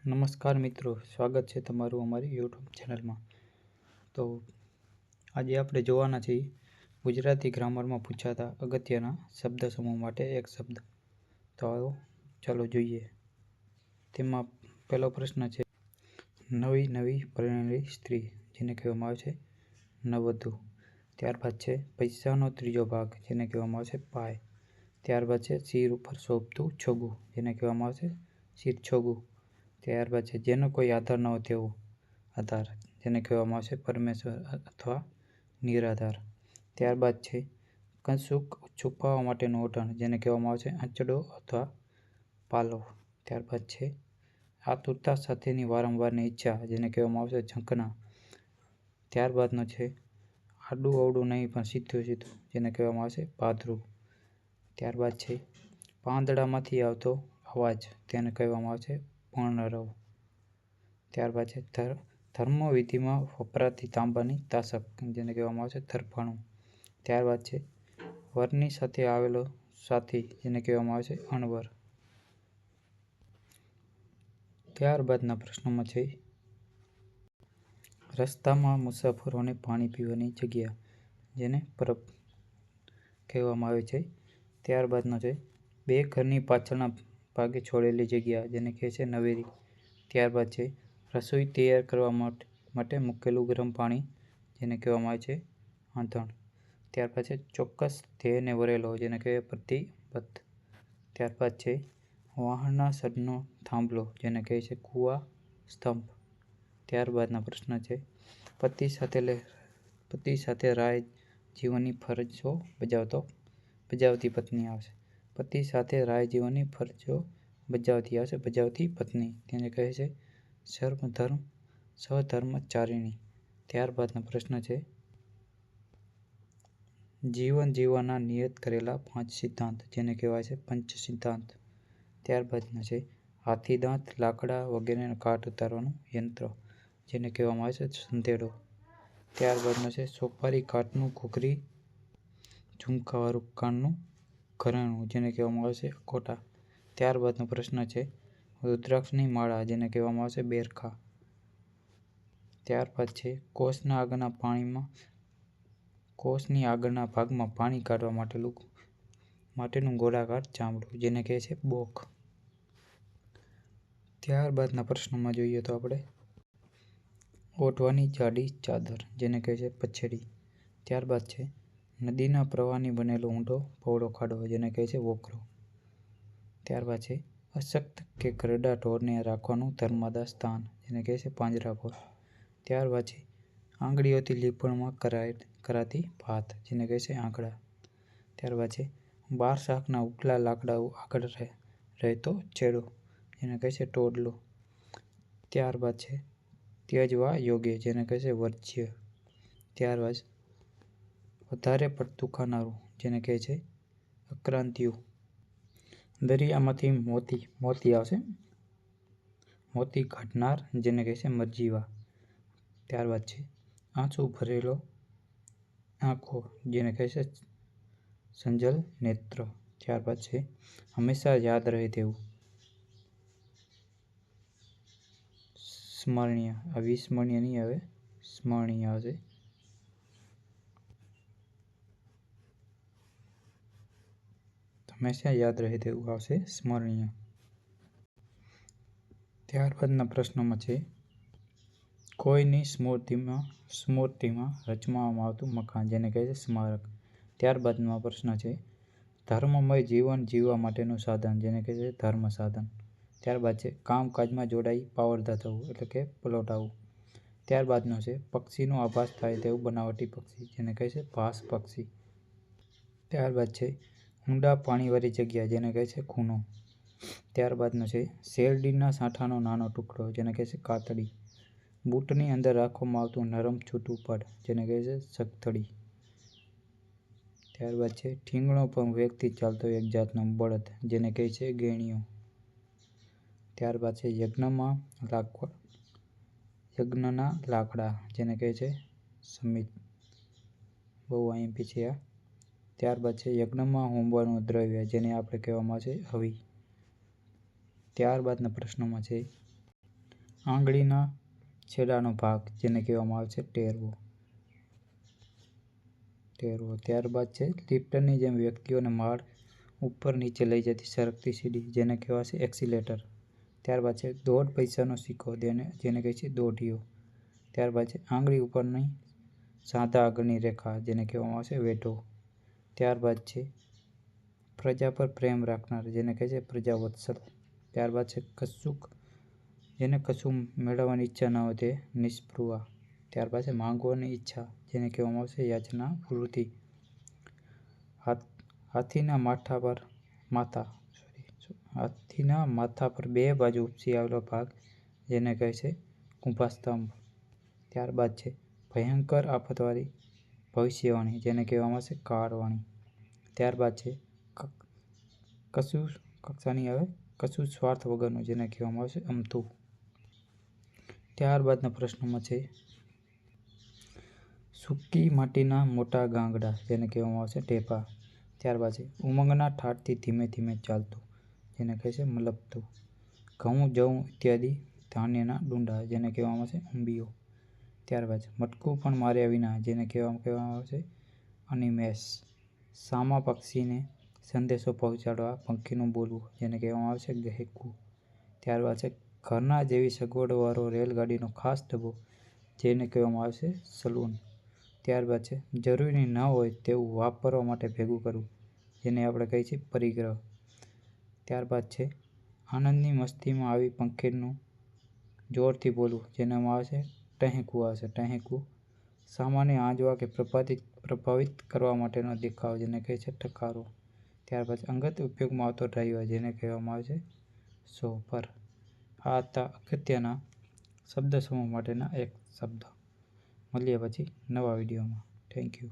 નમસ્કાર મિત્રો, સ્વાગત છે તમારું અમારી યુટ્યુબ ચેનલમાં। તો આજે આપણે જોવાના છીએ ગુજરાતી ગ્રામરમાં પૂછાતા અગત્યના શબ્દ સમૂહ માટે એક શબ્દ। તો આવો ચાલો જોઈએ। તેમાં પહેલો પ્રશ્ન છે નવી પરણેલી સ્ત્રી, જેને કહેવામાં આવે છે નવવધુ। ત્યારબાદ છે પૈસાનો ત્રીજો ભાગ, જેને કહેવામાં આવે છે પાય। ત્યારબાદ છે શિર ઉપર શોભતું છોગું, જેને કહેવામાં આવે છે શિરછોગું। ત્યારબાદ છે જેનો કોઈ આધાર ન હોય તેવો આધાર, જેને કહેવામાં આવે છે પરમેશ્વર અથવા નિરાધાર। ત્યારબાદ છે કશુંક છુપાવવા માટેનું ઓઢણ, જેને કહેવામાં આવે છે આંચડો અથવા પાલો। ત્યારબાદ છે આતુરતા સાથેની વારંવારની ઈચ્છા, જેને કહેવામાં આવે છે ઝંખના। ત્યારબાદનો છે આડું અવળું નહીં પણ સીધું સીધું, જેને કહેવામાં આવે છે પાધરું। ત્યારબાદ છે પાંદડામાંથી આવતો અવાજ, તેને કહેવામાં આવે છે પર્ણરવ। ત્યારબાદ છે ધર્મવિધિમાં વપરાતી તાંબાની તાસક, જેને કહેવામાં આવે છે તરફાણું। ત્યારબાદ છે વરની સાથે આવેલો સાથી, જેને કહેવામાં આવે છે અણવર। ત્યારબાદના પ્રશ્નોમાં છે રસ્તામાં મુસાફરોને પાણી પીવાની જગ્યા, જેને પરબ કહેવામાં આવે છે। ત્યારબાદનો છે બે ઘરની પાછળના ભાગે છોડેલી જગ્યા, જેને કહે છે નવેરી। ત્યારબાદ છે રસોઈ તૈયાર કરવા માટે મૂકેલું ગરમ પાણી, જેને કહેવામાં આવે છે આંધણ। ત્યારબાદ છે ચોક્કસ ધ્યેયને વરેલો, જેને કહેવાય પ્રતિબદ્ધ। ત્યારબાદ છે વાહનના સડનો થાંભલો, જેને કહે છે કુવા સ્તંભ। ત્યારબાદના પ્રશ્ન છે પતિ સાથે રાહ જીવનની ફરજો બજાવતી પત્ની આવશે। પતિ સાથે રાહ જીવનની ફરજો બજાવતી પત્ની, તેને કહે છે સહધર્મચારિણી। ત્યારબાદનો પ્રશ્ન છે જીવન જીવવાના નિયત કરેલા 5 સિદ્ધાંત, જેને કહેવાય છે પંચ સિદ્ધાંત। ત્યારબાદનો છે હાથી દાંત, લાકડા વગેરેનો કાટ ઉતારવાનું યંત્ર, જેને કહેવામાં આવે છે સંધેડો। ત્યારબાદનો છે સોપારી કાઠનું ઘૂઘરી ઝુમખાવાળું કાનનું ઘરેણું, જેને કહેવામાં આવે છે અખોટા। ત્યારબાદનો પ્રશ્ન છે રુદ્રાક્ષની માળા, જેને કહેવામાં આવે છે બેરખા। ત્યારબાદ છે કોષની આગળના ભાગમાં પાણી કાઢવા માટેનું ગોળાકાર ચામડું, જેને કહે છે બોખ। ત્યારબાદના પ્રશ્નોમાં જોઈએ તો આપણે ઓઢવાની જાડી ચાદર, જેને કહે છે પછેડી। ત્યારબાદ છે નદીના પ્રવાહની બનેલો ઊંડો પહોળો ખાડો, જેને કહે છે વોકરો। ત્યારબાદ છે અશક્ત કે ઘરડા ઢોરને રાખવાનું ધર્માદા સ્થાન, જેને કહે છે પાંજરાપોળ। ત્યારબાદ છે આંગળીઓથી લીંપણમાં કરાતી ભાત, જેને કહે છે આંકડા। ત્યારબાદ છે 12 શાખના ઉપલા લાકડા આગળ રહેતો છેડો, જેને કહે છે ટોડલો। ત્યારબાદ છે ત્યજવા યોગ્ય, જેને કહે છે વર્જ્ય। ત્યારબાદ વધારે પડતું ખાનારું, જેને કહે છે આક્રાંતિયું। દરિયામાંથી મોતી આવશે, મોતી કાઢનાર, જેને કહે છે મરજીવા। ત્યારબાદ છે આંસુ ભરેલો આંખો, જેને કહે છે સંજલ નેત્ર। ત્યારબાદ છે હંમેશા યાદ રહે તેવું, સ્મરણીય। અવિસ્મરણીય નહીં આવે, સ્મરણીય આવશે। હંમેશા યાદ રહે તેવું આવશે સ્મરણીય। ત્યારબાદના પ્રશ્નોમાં છે કોઈની સ્મૃતિમાં રચવામાં આવતું મકાન, જેને કહે છે સ્મારક। ત્યારબાદનો પ્રશ્ન છે ધર્મમય જીવન જીવવા માટેનું સાધન, જેને કહે છે ધર્મ સાધન। ત્યારબાદ છે કામકાજમાં જોડાઈ પાવરદાર થવું, એટલે કે પલોટાવું। ત્યારબાદનો છે પક્ષીનો આભાસ થાય તેવું બનાવટી પક્ષી, જેને કહે છે ભાસ પક્ષી। ત્યારબાદ છે ઊંડા પાણીવાળી જગ્યા, જેને કહે છે ખૂણો। ત્યારબાદનો છે શેરડીના સાંઠાનો નાનો ટુકડો, જેને કહે છે કાતડી। બૂટની અંદર રાખવામાં આવતું નરમ છૂટું પડ, જેને કહે છે સગથડી। ત્યારબાદ છે ઠીંગણો પર વેગથી ચાલતો એક જાતનો બળદ, જેને કહે છે ગેણિયો। ત્યારબાદ છે યજ્ઞના લાકડા, જેને કહે છે સમિત। બહુ આઈએમપી છે આ। ત્યારબાદ છે યજ્ઞમાં હોમવાનું દ્રવ્ય, જેને આપણે કહેવામાં આવે છે હવિ। ત્યારબાદના પ્રશ્નોમાં છે આંગળીના છેડાનો ભાગ જેને કહેવામાં આવે છે ટેરવો. ત્યારબાદ છે લિફ્ટની જેમ વ્યક્તિઓને માળ ઉપર નીચે લઈ જતી સરકતી સીડી જેને કહેવાશે એક્સિલેટર. ત્યારબાદ છે દોઢ પૈસાનો સિક્કો જેને કહે છે દોઢિયો. ત્યારબાદ છે આંગળી ઉપરની સાંધા આગળની રેખા જેને કહેવામાં આવશે વેઢો. ત્યારબાદ છે પ્રજા પર પ્રેમ રાખનાર જેને કહે છે પ્રજાવત્સલ. ત્યારબાદ છે જેને કશું મેળવવાની ઈચ્છા ન હોય તે નિસ્પૃહા. ત્યારબાદ છે માંગવાની ઈચ્છા જેને કહેવામાં આવશે યાચના વૃત્તિ. હાથીના માથા પર બે બાજુ ઉપસી આવેલો ભાગ જેને કહે છે કુંભાસ્તંભ. ત્યારબાદ છે ભયંકર આફતવાળી ભવિષ્યવાણી જેને કહેવામાં આવશે કાળવાણી. ત્યારબાદ છે કશું સ્વાર્થ વગરનું જેને કહેવામાં આવશે અમથું. ત્યારબાદના પ્રશ્નોમાં છે સૂકી માટીના મોટા ગાંગડા જેને કહેવામાં આવશે ઢેફા. ત્યારબાદ છે ઉમંગના ઠાઠથી ધીમે ધીમે ચાલતું જેને કહે છે મલબતું. ઘઉં જવું ઇત્યાદિ ધાન્યના ડૂંડા જેને કહેવામાં આવશે ઉંબીઓ. ત્યારબાદ મટકું પણ માર્યા વિના જેને કહેવામાં આવશે અનિમેષ. સામા પક્ષીને સંદેશો પહોંચાડવા પંખીનું બોલવું જેને કહેવામાં આવશે ગહેકવું. ત્યારબાદ છે ઘરના જેવી સગવડવાળો રેલગાડીનો ખાસ ડબ્બો જેને કહેવામાં આવશે સલૂન. ત્યારબાદ છે જરૂરી ન હોય તેવું વાપરવા માટે ભેગું કરવું જેને આપણે કહીએ છીએ પરિગ્રહ. ત્યારબાદ છે આનંદની મસ્તીમાં આવી પંખીનું જોરથી બોલવું જેનામાં આવશે ટહેકવું. સામાન્ય આંજવા કે પ્રભાવિત કરવા માટેનો દેખાવ જેને કહે છે ઠકારો. ત્યારબાદ અંગત ઉપયોગમાં આવતો ડ્રાઈવર જેને કહેવામાં આવે છે શોફર. આ હતા અગત્યના શબ્દ સમૂહ માટેના એક શબ્દ. મળીએ પછી નવા વિડીયોમાં. Thank you.